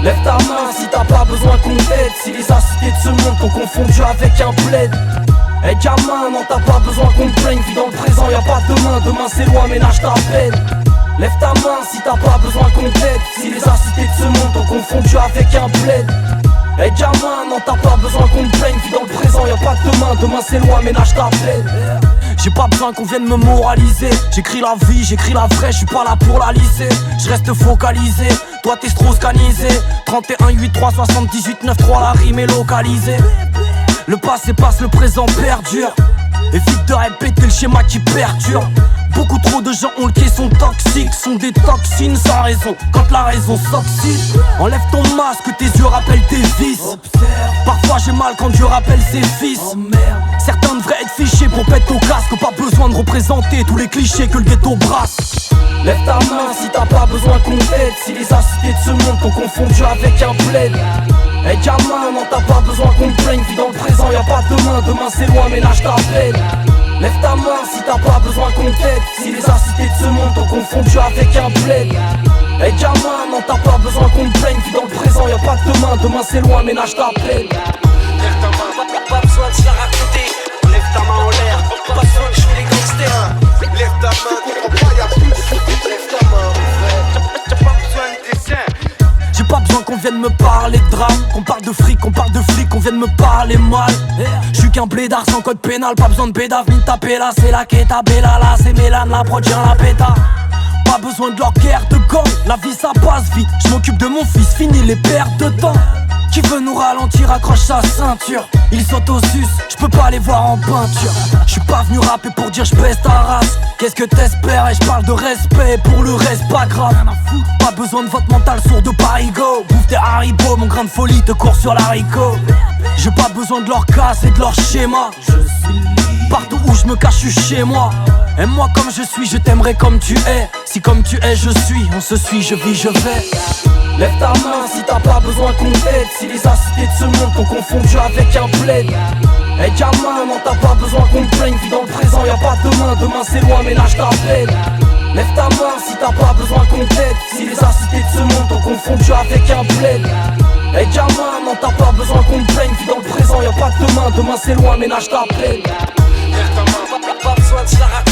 Lève ta main si t'as pas besoin qu'on t'aide. Si les acidités de ce monde t'ont confondu avec un plaid. Eh gamin, non t'as pas besoin qu'on te plaigne. Vis dans le présent, y'a pas de demain. Demain c'est loin, ménage ta peine. Lève ta main si t'as pas besoin qu'on t'aide. Si les acidités de ce monde t'ont confondu avec un plaid. Eh gamin, non t'as pas besoin qu'on te plaigne. Vis dans le présent, y'a pas de demain. Demain c'est loin, ménage ta peine. J'ai pas besoin qu'on vienne me moraliser. J'écris la vie, j'écris la vraie, j'suis pas là pour la lisser. J'reste focalisé, toi t'es strauss-canisé. 31, 8, 3, 78, 9, 3, la rime est localisée. Le passé passe, le présent perdure. Évite de répéter le schéma qui perturbe. Beaucoup trop de gens ont le quai, sont toxiques, sont des toxines sans raison. Quand la raison s'oxyde, enlève ton masque, tes yeux rappellent tes vices. Parfois j'ai mal quand Dieu rappelle ses fils. Certains devraient être fichés pour péter au casque. Pas besoin de représenter tous les clichés que le ghetto brasse. Lève ta main si t'as pas besoin qu'on t'aide. Si les acidités de ce monde t'ont confondu avec un plaid. Eh gamin, non t'as pas besoin qu'on te plaigne. Vis dans le présent, y'a pas de demain. Demain c'est loin, ménage ta peine. Lève ta main si t'as pas besoin qu'on t'aide. Si les acidités de ce monde t'ont confondu avec un plaid. Eh gamin, non t'as pas besoin qu'on te plaigne. Vis dans le présent, y'a pas de demain. Demain c'est loin, ménage ta peine. Lève ta main, pas besoin de se la raconter. Lève ta main en l'air, pas besoin de jouer les gangsters. Lève ta main, comprends pas, y'a plus de soucis. Lève ta main, T'as pas besoin de dessin. J'ai pas besoin qu'on vienne me parler de drame. Qu'on parle de fric, qu'on parle de flic, qu'on vienne me parler mal. J'suis qu'un blédard sans code pénal. Pas besoin de bédave, ni de taper là. C'est la queta, bella là, c'est Mélane, la prod, la péta. Pas besoin de leur guerre de gang. La vie ça passe vite, j'm'occupe de mon fils, fini les pertes de temps. Qui veut nous ralentir, accroche sa ceinture. Ils s'auto-sucent, j'peux pas les voir en peinture. J'suis pas venu rapper pour dire j'baisse ta race. Qu'est-ce que t'espères? Et j'parle de respect, pour le reste pas grave. Pas besoin de votre mental sourd de parigo. Bouffe tes haribots, mon grain de folie te court sur l'haricot. J'ai pas besoin de leur casse et de leur schéma. Partout où je me cache, je suis chez moi. Aime-moi comme je suis, je t'aimerai comme tu es. Si comme tu es, je suis, on se suit, je vis, je vais. Lève ta main si t'as pas besoin qu'on t'aide. Si les acidités de ce monde t'ont confondu avec un plaid. Eh gamin, non t'as pas besoin qu'on te plaigne. Vis dans le présent, y'a pas de demain. Demain c'est loin, ménage ta peine. Lève ta main si t'as pas besoin qu'on t'aide. Si les acidités de ce monde t'ont confondu avec un plaid. Eh gamin, non t'as pas besoin qu'on te plaigne. Vis dans le présent, y'a pas de demain. Demain c'est loin, ménage ta peine. Lève ta main, pas besoin de se la raconter.